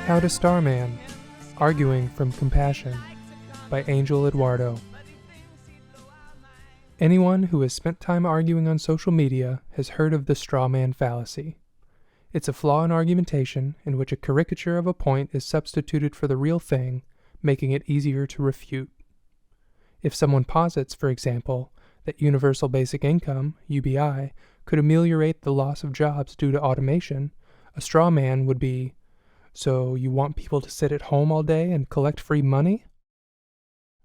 How to Starman, Arguing from Compassion by Angel Eduardo. Anyone who has spent time arguing on social media has heard of the straw man fallacy. It's a flaw in argumentation in which a caricature of a point is substituted for the real thing, making it easier to refute. If someone posits, for example, that universal basic income, UBI, could ameliorate the loss of jobs due to automation, a straw man would be, "So you want people to sit at home all day and collect free money?"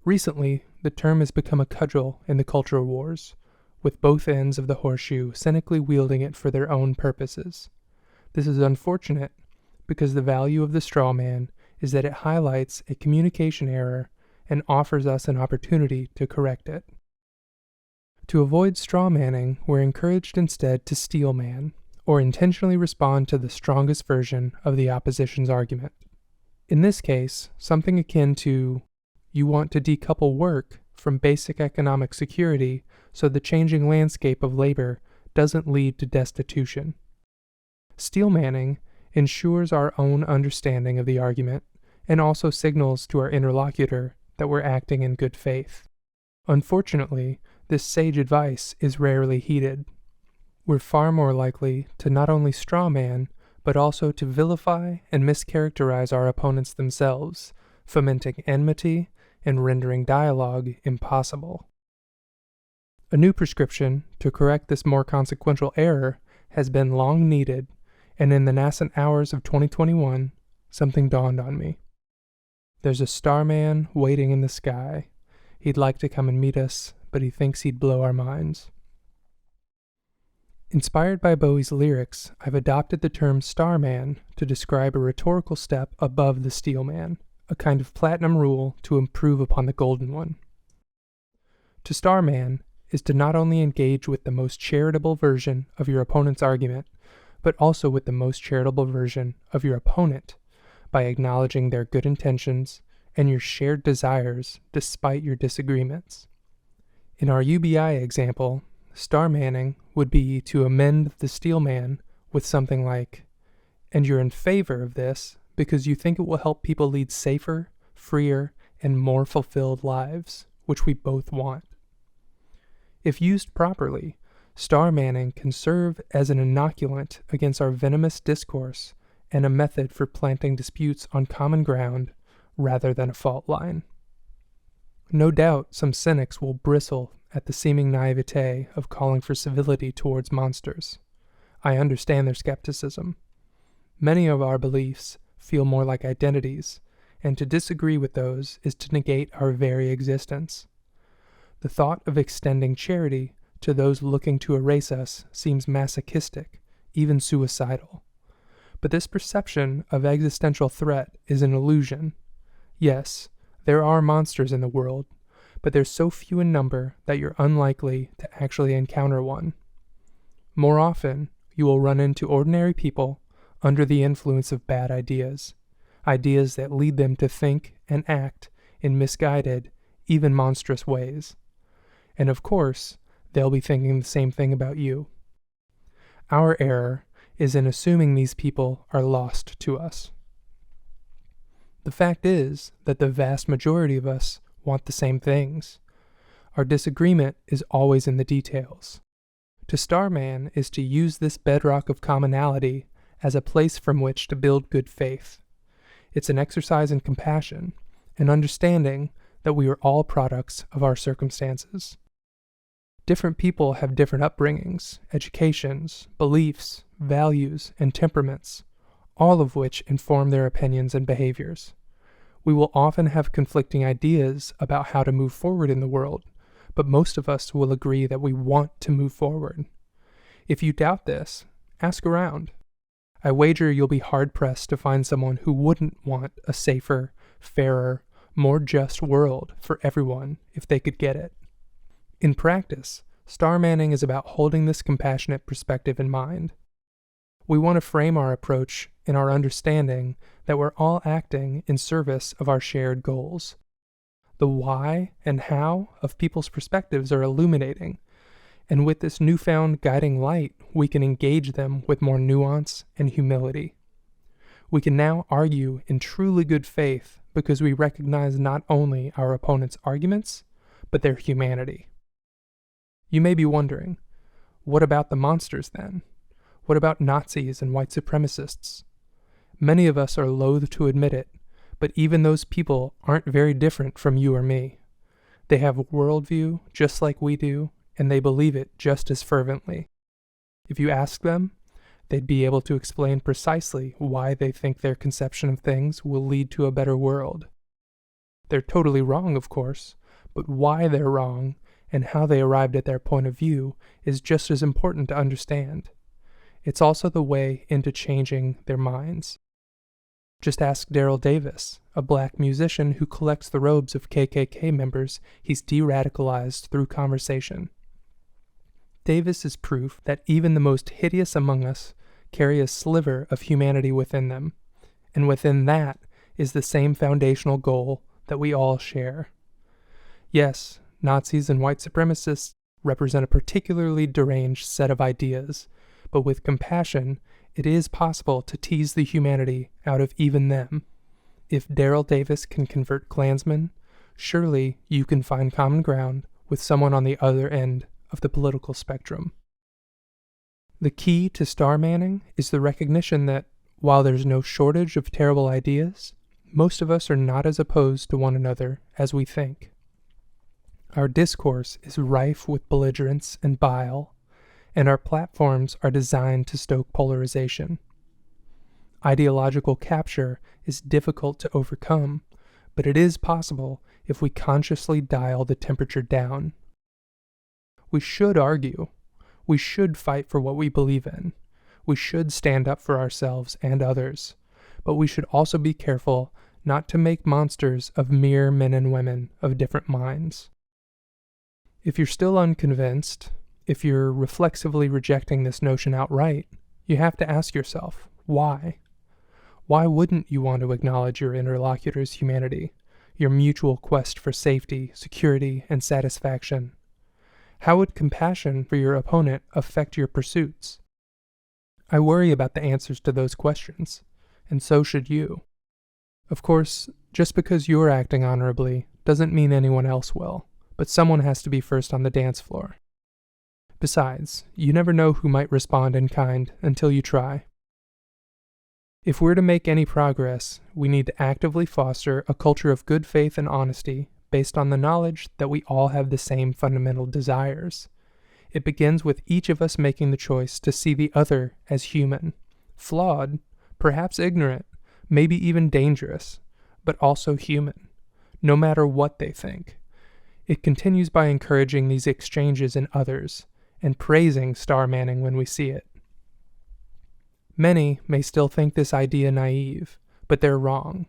Recently, the term has become a cudgel in the culture wars, with both ends of the horseshoe cynically wielding it for their own purposes. This is unfortunate because the value of the straw man is that it highlights a communication error and offers us an opportunity to correct it. To avoid straw manning, we're encouraged instead to steel man, or intentionally respond to the strongest version of the opposition's argument. In this case, something akin to, "You want to decouple work from basic economic security so the changing landscape of labor doesn't lead to destitution." Steel manning ensures our own understanding of the argument and also signals to our interlocutor that we're acting in good faith. Unfortunately, this sage advice is rarely heeded. We're far more likely to not only straw man, but also to vilify and mischaracterize our opponents themselves, fomenting enmity and rendering dialogue impossible. A new prescription to correct this more consequential error has been long needed, and in the nascent hours of 2021, something dawned on me. There's a starman waiting in the sky. He'd like to come and meet us, but he thinks he'd blow our minds. Inspired by Bowie's lyrics, I've adopted the term starman to describe a rhetorical step above the steel man, a kind of platinum rule to improve upon the golden one. To starman is to not only engage with the most charitable version of your opponent's argument, but also with the most charitable version of your opponent by acknowledging their good intentions and your shared desires despite your disagreements. In our UBI example, starmanning would be to amend the steel man with something like, "And you're in favor of this because you think it will help people lead safer, freer, and more fulfilled lives, which we both want." If used properly, starmanning can serve as an inoculant against our venomous discourse and a method for planting disputes on common ground rather than a fault line. No doubt some cynics will bristle at the seeming naivete of calling for civility towards monsters. I understand their skepticism. Many of our beliefs feel more like identities, and to disagree with those is to negate our very existence. The thought of extending charity to those looking to erase us seems masochistic, even suicidal. But this perception of existential threat is an illusion. Yes, there are monsters in the world, but they're so few in number that you're unlikely to actually encounter one. More often, you will run into ordinary people under the influence of bad ideas, ideas that lead them to think and act in misguided, even monstrous ways. And of course, they'll be thinking the same thing about you. Our error is in assuming these people are lost to us. The fact is that the vast majority of us want the same things. Our disagreement is always in the details. To starman is to use this bedrock of commonality as a place from which to build good faith. It's an exercise in compassion, an understanding that we are all products of our circumstances. Different people have different upbringings, educations, beliefs, values, and temperaments, all of which inform their opinions and behaviors. We will often have conflicting ideas about how to move forward in the world, but most of us will agree that we want to move forward. If you doubt this, ask around. I wager you'll be hard-pressed to find someone who wouldn't want a safer, fairer, more just world for everyone if they could get it. In practice, starmanning is about holding this compassionate perspective in mind. We want to frame our approach in our understanding that we're all acting in service of our shared goals. The why and how of people's perspectives are illuminating, And with this newfound guiding light, we can engage them with more nuance and humility. We can now argue in truly good faith because we recognize not only our opponent's arguments, but their humanity. You may be wondering, what about the monsters then? What about Nazis and white supremacists? Many of us are loath to admit it, but even those people aren't very different from you or me. They have a worldview just like we do, and they believe it just as fervently. If you ask them, they'd be able to explain precisely why they think their conception of things will lead to a better world. They're totally wrong, of course, but why they're wrong and how they arrived at their point of view is just as important to understand. It's also the way into changing their minds. Just ask Daryl Davis, a black musician who collects the robes of KKK members he's de-radicalized through conversation. Davis is proof that even the most hideous among us carry a sliver of humanity within them, and within that is the same foundational goal that we all share. Yes, Nazis and white supremacists represent a particularly deranged set of ideas, but with compassion, it is possible to tease the humanity out of even them. If Daryl Davis can convert Klansmen, surely you can find common ground with someone on the other end of the political spectrum. The key to star manning is the recognition that, while there's no shortage of terrible ideas, most of us are not as opposed to one another as we think. Our discourse is rife with belligerence and bile, and our platforms are designed to stoke polarization. Ideological capture is difficult to overcome, but it is possible if we consciously dial the temperature down. We should argue. We should fight for what we believe in. We should stand up for ourselves and others, but we should also be careful not to make monsters of mere men and women of different minds. If you're still unconvinced, if you're reflexively rejecting this notion outright, you have to ask yourself, why? Why wouldn't you want to acknowledge your interlocutor's humanity, your mutual quest for safety, security, and satisfaction? How would compassion for your opponent affect your pursuits? I worry about the answers to those questions, and so should you. Of course, just because you're acting honorably doesn't mean anyone else will, but someone has to be first on the dance floor. Besides, you never know who might respond in kind until you try. If we're to make any progress, we need to actively foster a culture of good faith and honesty based on the knowledge that we all have the same fundamental desires. It begins with each of us making the choice to see the other as human, flawed, perhaps ignorant, maybe even dangerous, but also human, no matter what they think. It continues by encouraging these exchanges in others and praising star manning when we see it. Many may still think this idea naive, but they're wrong.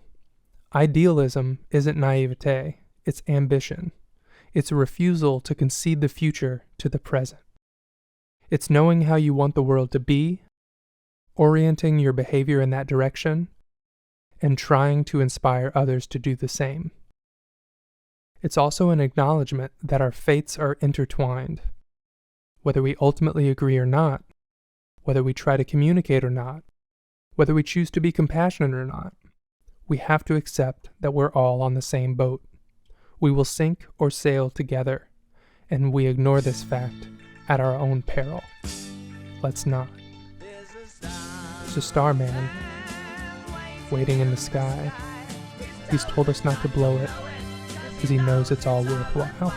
Idealism isn't naivete, it's ambition. It's a refusal to concede the future to the present. It's knowing how you want the world to be, orienting your behavior in that direction, and trying to inspire others to do the same. It's also an acknowledgement that our fates are intertwined. Whether we ultimately agree or not, whether we try to communicate or not, whether we choose to be compassionate or not, we have to accept that we're all on the same boat. We will sink or sail together, and we ignore this fact at our own peril. Let's not. There's a star man waiting in the sky. He's told us not to blow it, because he knows it's all worthwhile.